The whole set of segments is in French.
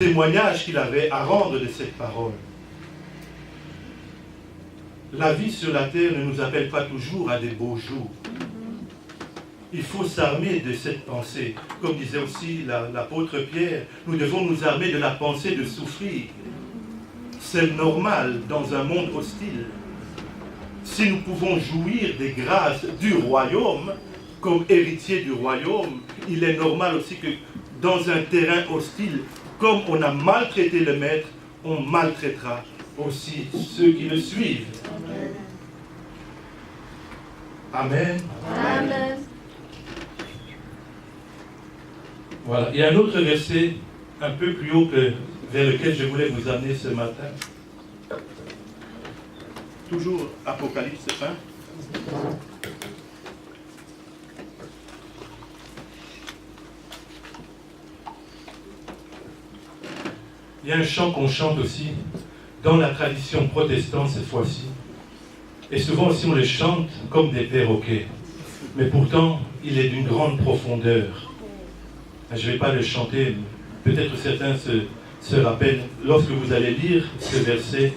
témoignage qu'il avait à rendre de cette parole. La vie sur la terre ne nous appelle pas toujours à des beaux jours. Il faut s'armer de cette pensée. Comme disait aussi l'apôtre Pierre, nous devons nous armer de la pensée de souffrir. C'est normal dans un monde hostile. Si nous pouvons jouir des grâces du royaume, comme héritier du royaume, il est normal aussi que dans un terrain hostile, comme on a maltraité le maître, on maltraitera aussi ceux qui le suivent. Amen. Amen. Voilà. Il y a un autre verset un peu plus haut vers lequel je voulais vous amener ce matin. Toujours Apocalypse 1. Il y a un chant qu'on chante aussi dans la tradition protestante cette fois-ci. Et souvent aussi on le chante comme des perroquets. Mais pourtant, il est d'une grande profondeur. Je ne vais pas le chanter. Peut-être certains se rappellent. Lorsque vous allez lire ces versets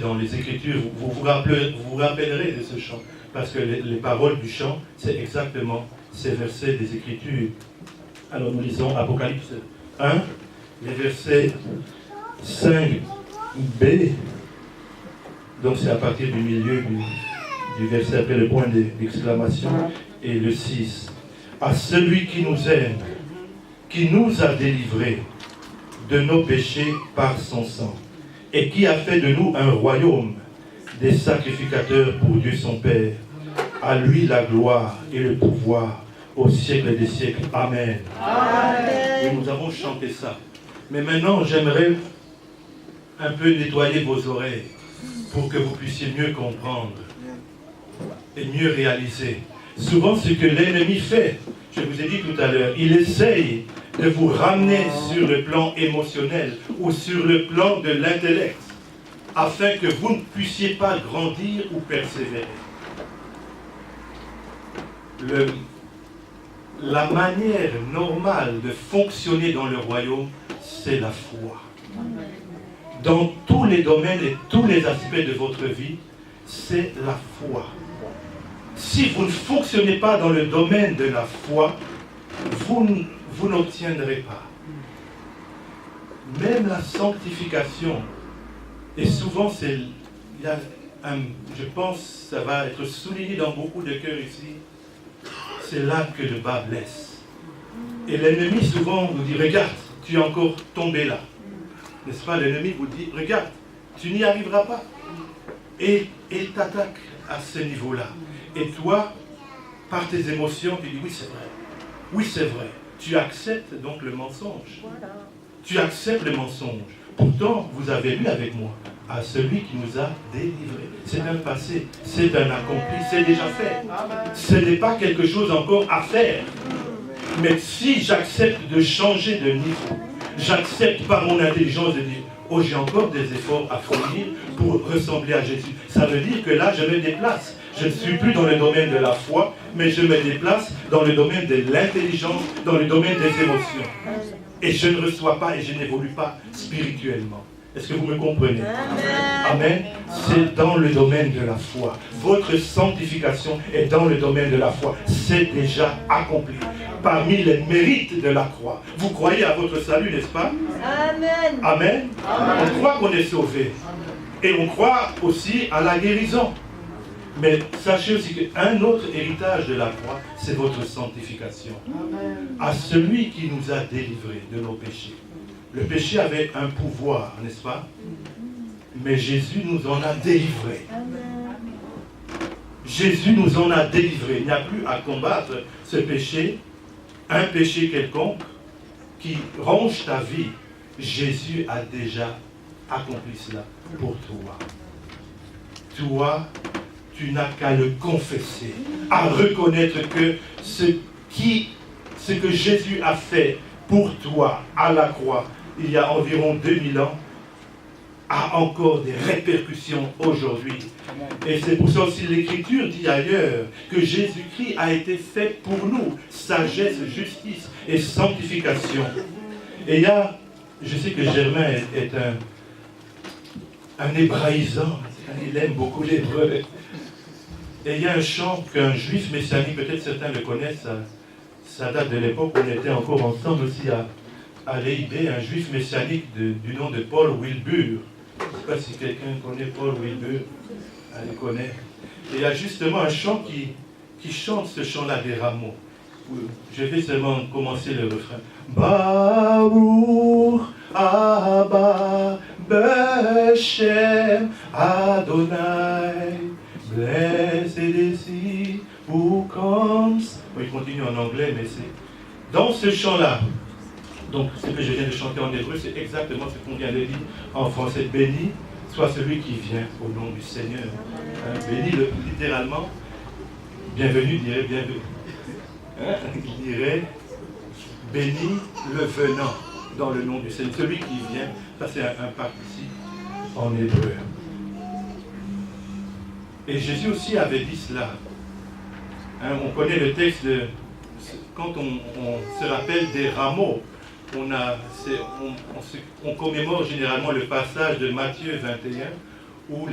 dans les Écritures, vous vous rappellerez de ce chant. Parce que les paroles du chant, c'est exactement ces versets des Écritures. Alors nous lisons Apocalypse 1, les versets 5b. Donc c'est à partir du milieu du verset après le point d'exclamation. Et le 6. À celui qui nous aime, qui nous a délivrés de nos péchés par son sang, et qui a fait de nous un royaume, des sacrificateurs pour Dieu son Père. À lui la gloire et le pouvoir au siècle des siècles. Amen. Amen. Et nous avons chanté ça. Mais maintenant, j'aimerais un peu nettoyer vos oreilles pour que vous puissiez mieux comprendre et mieux réaliser. Souvent, ce que l'ennemi fait, je vous ai dit tout à l'heure, il essaye de vous ramener sur le plan émotionnel ou sur le plan de l'intellect, afin que vous ne puissiez pas grandir ou persévérer. La manière normale de fonctionner dans le royaume, c'est la foi. Dans tous les domaines et tous les aspects de votre vie, c'est la foi. Si vous ne fonctionnez pas dans le domaine de la foi, vous n'obtiendrez pas. Même la sanctification, et souvent je pense que ça va être souligné dans beaucoup de cœurs ici, c'est là que le bas blesse. Et l'ennemi souvent vous dit, regarde, tu es encore tombé là. N'est-ce pas? L'ennemi vous dit, regarde, tu n'y arriveras pas. Et il t'attaque à ce niveau-là. Et toi, par tes émotions, tu dis, oui, c'est vrai. Oui, c'est vrai. Tu acceptes donc le mensonge. Tu acceptes le mensonge. Pourtant, vous avez lu avec moi, à celui qui nous a délivrés. C'est un passé, c'est un accompli, c'est déjà fait. Ce n'est pas quelque chose encore à faire. Mais si j'accepte de changer de niveau, j'accepte par mon intelligence de dire, oh, j'ai encore des efforts à fournir pour ressembler à Jésus. Ça veut dire que là, je me déplace. Je ne suis plus dans le domaine de la foi, mais je me déplace dans le domaine de l'intelligence, dans le domaine des émotions. Et je ne reçois pas et je n'évolue pas spirituellement. Est-ce que vous me comprenez? Amen. C'est dans le domaine de la foi. Votre sanctification est dans le domaine de la foi. C'est déjà accompli. Parmi les mérites de la croix. Vous croyez à votre salut, n'est-ce pas? Amen. Amen. Amen. On croit qu'on est sauvé. Et on croit aussi à la guérison. Mais sachez aussi qu'un autre héritage de la croix, c'est votre sanctification. Amen. À celui qui nous a délivrés de nos péchés. Le péché avait un pouvoir, n'est-ce pas? Mais Jésus nous en a délivrés. Jésus nous en a délivrés. Il n'y a plus à combattre ce péché, un péché quelconque qui ronge ta vie. Jésus a déjà accompli cela pour toi. Toi, tu n'as qu'à le confesser, à reconnaître que ce que Jésus a fait pour toi à la croix, il y a environ 2000 ans, a encore des répercussions aujourd'hui. Et c'est pour ça aussi l'Écriture dit ailleurs que Jésus-Christ a été fait pour nous, sagesse, justice et sanctification. Et il y a Je sais que Germain est un hébraïsant, il aime beaucoup l'hébreu. Et il y a un chant qu'un juif messianique, peut-être certains le connaissent, ça date de l'époque où on était encore ensemble aussi à l'EIB, un juif messianique du nom de Paul Wilbur. Je ne sais pas si quelqu'un connaît Paul Wilbur, elle le connaît. Et il y a justement un chant qui chante ce chant-là des rameaux. Je vais seulement commencer le refrain. Baruch Abba Beshem Adonai, blessed is he who comes. Il continue en anglais, mais c'est dans ce chant-là. Donc, ce que je viens de chanter en hébreu, c'est exactement ce qu'on vient de dire en français. Béni soit celui qui vient au nom du Seigneur. Béni, littéralement, bienvenue, dirait bienvenue. Il dirait béni le venant dans le nom du Seigneur. Celui qui vient, ça c'est un participe en hébreu. Et Jésus aussi avait dit cela. On connaît le texte de quand on se rappelle des rameaux. On commémore généralement le passage de Matthieu 21 où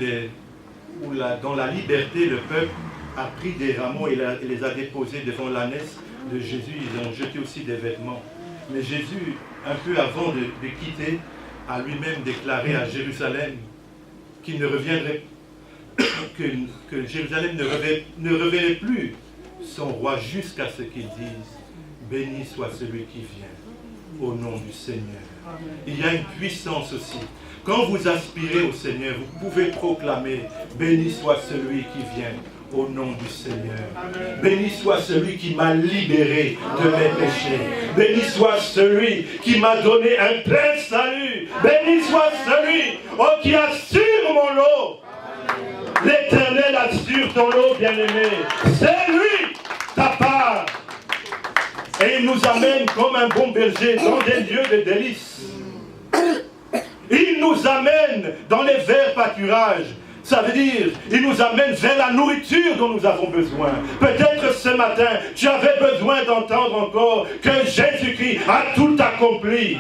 dans la liberté le peuple a pris des rameaux et les a déposés devant l'ânesse de Jésus. Ils ont jeté aussi des vêtements. Mais Jésus, un peu avant de quitter, a lui-même déclaré à Jérusalem qu'il ne reviendrait, que Jérusalem ne reverrait plus son roi jusqu'à ce qu'il dise « Béni soit celui qui vient au nom du Seigneur ». Il y a une puissance aussi. Quand vous aspirez au Seigneur, vous pouvez proclamer « Béni soit celui qui vient au nom du Seigneur. Béni soit celui qui m'a libéré de mes péchés. Béni soit celui qui m'a donné un plein salut. Béni soit celui qui assure mon lot. L'Éternel assure ton lot, bien-aimé. C'est lui ta part. Et il nous amène comme un bon berger dans des lieux de délices. Il nous amène dans les verts pâturages. Ça veut dire, il nous amène vers la nourriture dont nous avons besoin. Peut-être ce matin, tu avais besoin d'entendre encore que Jésus-Christ a tout accompli.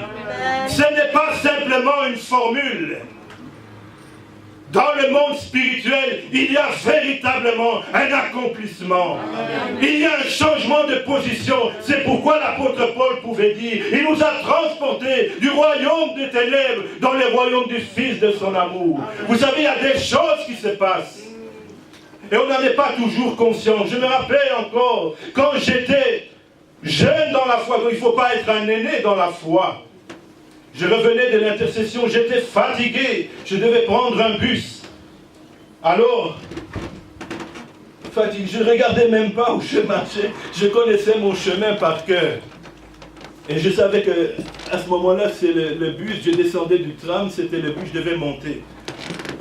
Ce n'est pas simplement une formule. Dans le monde spirituel, il y a véritablement un accomplissement. Il y a un changement de position. C'est pourquoi l'apôtre Paul pouvait dire, il nous a transportés du royaume des ténèbres dans le royaume du Fils de son amour. Vous savez, il y a des choses qui se passent. Et on n'en est pas toujours conscient. Je me rappelle encore, quand j'étais jeune dans la foi, il ne faut pas être un aîné dans la foi. Je revenais de l'intercession, j'étais fatigué, je devais prendre un bus. Alors, fatigué, je ne regardais même pas où je marchais, je connaissais mon chemin par cœur. Et je savais qu'à ce moment-là, c'est le bus, je descendais du tram, c'était le bus, je devais monter.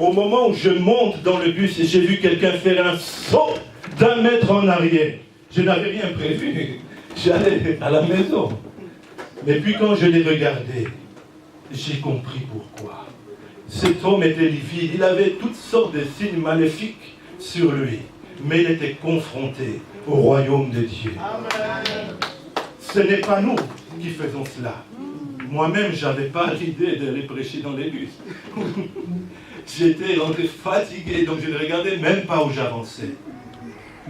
Au moment où je monte dans le bus, j'ai vu quelqu'un faire un saut d'1 mètre en arrière. Je n'avais rien prévu, j'allais à la maison. Mais puis quand je l'ai regardé, j'ai compris pourquoi. Cet homme était livide, il avait toutes sortes de signes maléfiques sur lui, mais il était confronté au royaume de Dieu. Amen. Ce n'est pas nous qui faisons cela. Moi-même, je n'avais pas l'idée d'aller prêcher dans les bus. J'étais fatigué, donc je ne regardais même pas où j'avançais.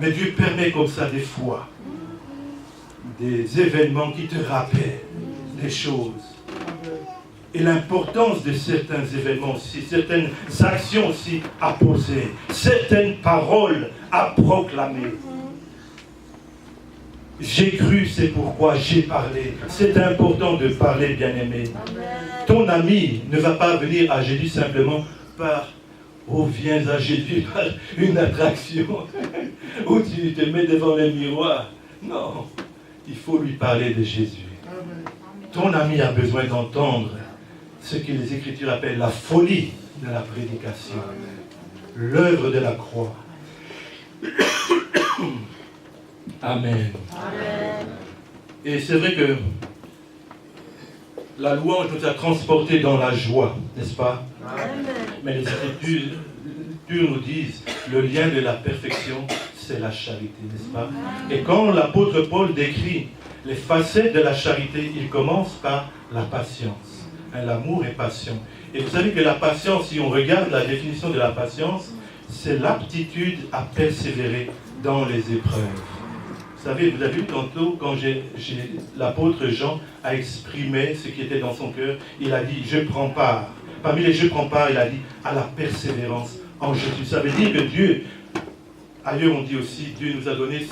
Mais Dieu permet comme ça des fois des événements qui te rappellent des choses. Et l'importance de certains événements aussi, certaines actions aussi à poser, certaines paroles à proclamer. J'ai cru, c'est pourquoi j'ai parlé. C'est important de parler, bien-aimé. Ton ami ne va pas venir à Jésus simplement par « Oh, viens à Jésus » par une attraction, où tu te mets devant le miroir. Non, il faut lui parler de Jésus. Ton ami a besoin d'entendre ce que les Écritures appellent la folie de la prédication, l'œuvre de la croix. Amen. Amen. Et c'est vrai que la louange nous a transportés dans la joie, n'est-ce pas? Amen. Mais les Écritures nous disent, le lien de la perfection, c'est la charité, n'est-ce pas? Et quand l'apôtre Paul décrit les facettes de la charité, il commence par la patience, L'amour est patient. Et vous savez que la patience, si on regarde la définition de la patience, c'est l'aptitude à persévérer dans les épreuves. Vous savez, vous avez vu tantôt, quand l'apôtre Jean a exprimé ce qui était dans son cœur, il a dit, je prends part. Parmi les je prends part, il a dit, à la persévérance en Jésus. Ça veut dire que Dieu, ailleurs on dit aussi, Dieu nous a donné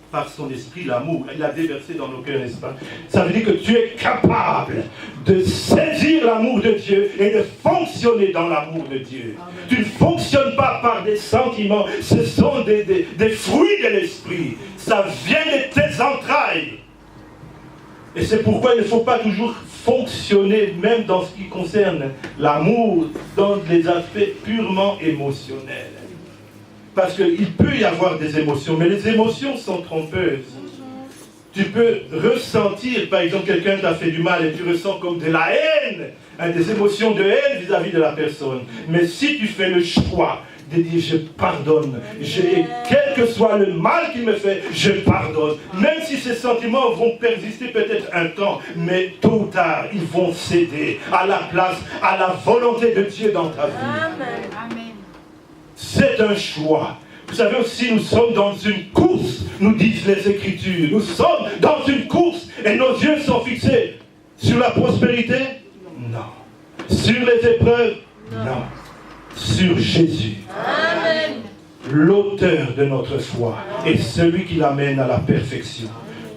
par son esprit l'amour. Il l'a déversé dans nos cœurs, n'est-ce pas? Ça veut dire que tu es capable de saisir l'amour de Dieu et de fonctionner dans l'amour de Dieu. Amen. Tu ne fonctionnes pas par des sentiments, ce sont des fruits de l'esprit. Ça vient de tes entrailles. Et c'est pourquoi il ne faut pas toujours fonctionner, même dans ce qui concerne l'amour, dans les aspects purement émotionnels. Parce qu'il peut y avoir des émotions, mais les émotions sont trompeuses. Tu peux ressentir, par exemple, quelqu'un t'a fait du mal et tu ressens comme de la haine, des émotions de haine vis-à-vis de la personne. Mais si tu fais le choix de dire je pardonne, et quel que soit le mal qu'il me fait, je pardonne. Même si ces sentiments vont persister peut-être un temps, mais tôt ou tard, ils vont céder à la place, à la volonté de Dieu dans ta vie. Amen. C'est un choix. Vous savez aussi, nous sommes dans une course, nous disent les Écritures. Nous sommes dans une course et nos yeux sont fixés sur la prospérité? Non. Sur les épreuves? Non. Sur Jésus. Amen. L'auteur de notre foi et celui qui l'amène à la perfection.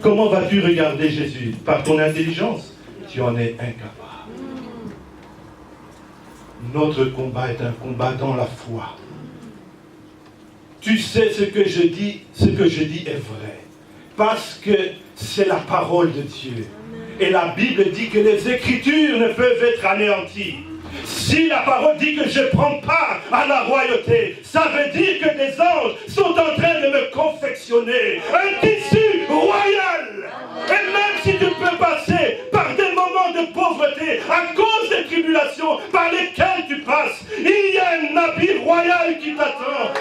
Comment vas-tu regarder Jésus? Par ton intelligence? Tu en es incapable. Notre combat est un combat dans la foi. Tu sais ce que je dis est vrai. Parce que c'est la parole de Dieu. Et la Bible dit que les Écritures ne peuvent être anéanties. Si la parole dit que je prends part à la royauté, ça veut dire que des anges sont en train de me confectionner un tissu royal. Et même si tu peux passer par des moments de pauvreté à cause des tribulations par lesquelles tu passes, il y a un habit royal qui t'attend